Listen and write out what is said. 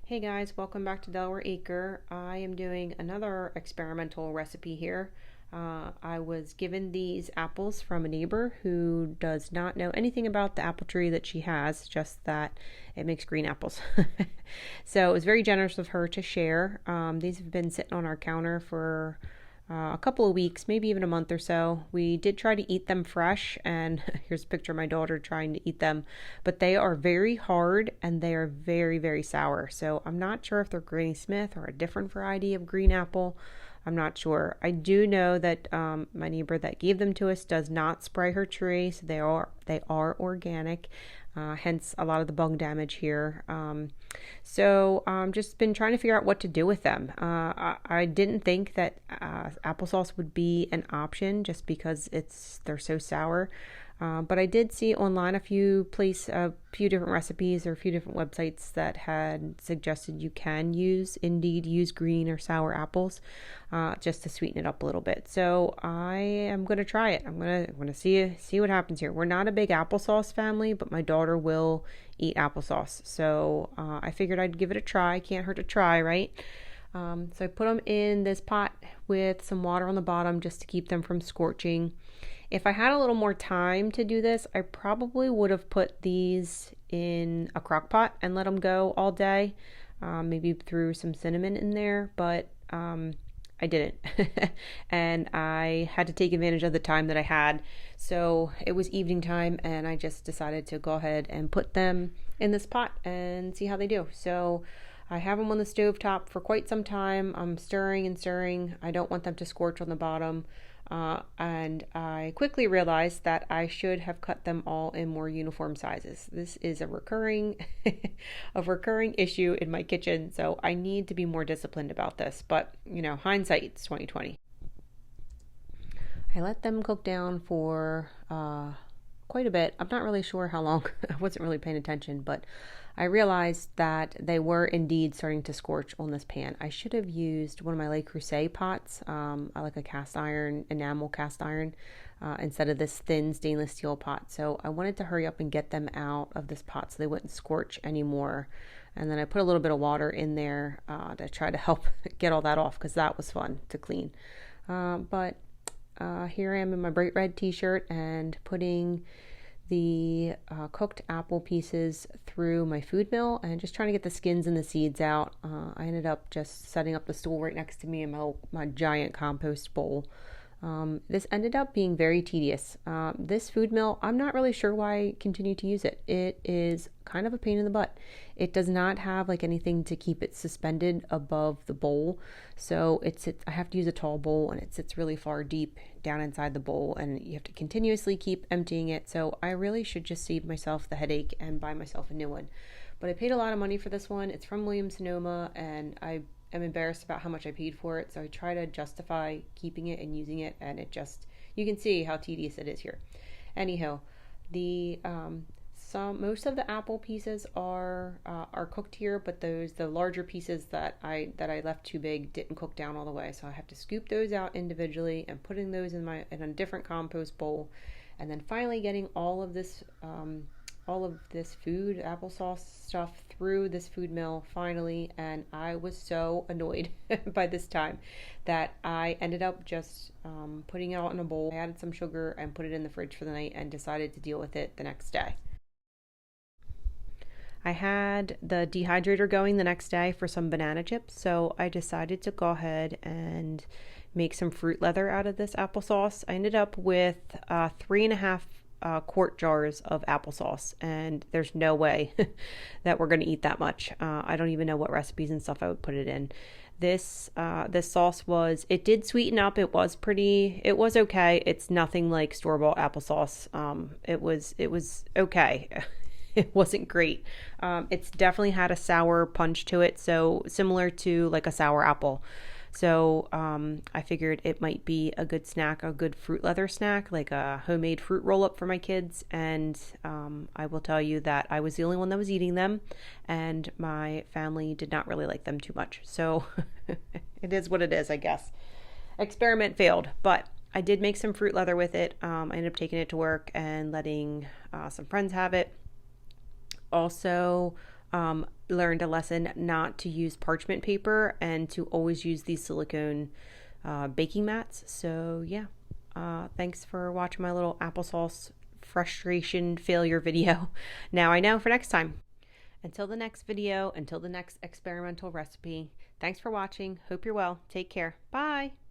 Hey guys, welcome back to Delaware Acre. I am doing another experimental recipe here. I was given these apples from a neighbor who does not know anything about the apple tree that she has, just that it makes green apples. So it was very generous of her to share. These have been sitting on our counter for a couple of weeks, maybe even a month or so. We did try to eat them fresh, and here's a picture of my daughter trying to eat them, but they are very hard and they are very, very sour. So I'm not sure if they're Granny Smith or a different variety of green apple. I'm not sure. I do know that my neighbor that gave them to us does not spray her tree, so they are organic. Hence a lot of the bug damage here. So just been trying to figure out what to do with them. I didn't think that applesauce would be an option just because they're so sour. But I did see online a few different recipes or a few different websites that had suggested you can indeed use green or sour apples, just to sweeten it up a little bit. So I am going to try it. I'm gonna see what happens here. We're not a big applesauce family, but my daughter will eat applesauce. So I figured I'd give it a try. Can't hurt to try, right? So I put them in this pot with some water on the bottom just to keep them from scorching. If I had a little more time to do this, I probably would have put these in a crock pot and let them go all day. Maybe threw some cinnamon in there, but I didn't. And I had to take advantage of the time that I had. So it was evening time, and I just decided to go ahead and put them in this pot and see how they do. So I have them on the stove top for quite some time. I'm stirring and stirring. I don't want them to scorch on the bottom. And I quickly realized that I should have cut them all in more uniform sizes. This is a recurring issue in my kitchen, so I need to be more disciplined about this. But hindsight's 2020. I let them cook down for quite a bit. I'm not really sure how long. I wasn't really paying attention, but I realized that they were indeed starting to scorch on this pan. I should have used one of my Le Creuset pots. I like a enamel cast iron, instead of this thin stainless steel pot. So I wanted to hurry up and get them out of this pot so they wouldn't scorch anymore. And then I put a little bit of water in there to try to help get all that off, because that was fun to clean. But here I am in my bright red t-shirt and putting the cooked apple pieces through my food mill and just trying to get the skins and the seeds out. I ended up just setting up the stool right next to me in my giant compost bowl. This ended up being very tedious. This food mill, I'm not really sure why I continue to use it. It is kind of a pain in the butt. It does not have like anything to keep it suspended above the bowl. So I have to use a tall bowl, and it sits really far deep down inside the bowl, and you have to continuously keep emptying it. So I really should just save myself the headache and buy myself a new one. But I paid a lot of money for this one. It's from Williams-Sonoma, and I'm embarrassed about how much I paid for it, so I try to justify keeping it and using it, and you can see how tedious it is here. Anyhow, most of the apple pieces are cooked here, but the larger pieces that I left too big didn't cook down all the way, so I have to scoop those out individually and putting those in a different compost bowl, and then finally getting all of this food, applesauce stuff, through this food mill finally. And I was so annoyed by this time that I ended up just putting it out in a bowl. I added some sugar and put it in the fridge for the night and decided to deal with it the next day. I had the dehydrator going the next day for some banana chips, so I decided to go ahead and make some fruit leather out of this applesauce. I ended up with 3.5 quart jars of applesauce, and there's no way that we're going to eat that much. I don't even know what recipes and stuff I would put it in. This sauce it did sweeten up. It was okay. It's nothing like store-bought applesauce. It was okay. It wasn't great. It's definitely had a sour punch to it, so similar to like a sour apple. So I figured it might be a good snack, a good fruit leather snack, like a homemade fruit roll-up for my kids. And I will tell you that I was the only one that was eating them, and my family did not really like them too much. So it is what it is, I guess. Experiment failed, but I did make some fruit leather with it. I ended up taking it to work and letting some friends have it. Also, learned a lesson not to use parchment paper and to always use these silicone baking mats. So yeah, thanks for watching my little applesauce frustration failure video. Now I know for next time. Until the next video, until the next experimental recipe, thanks for watching. Hope you're well. Take care. Bye.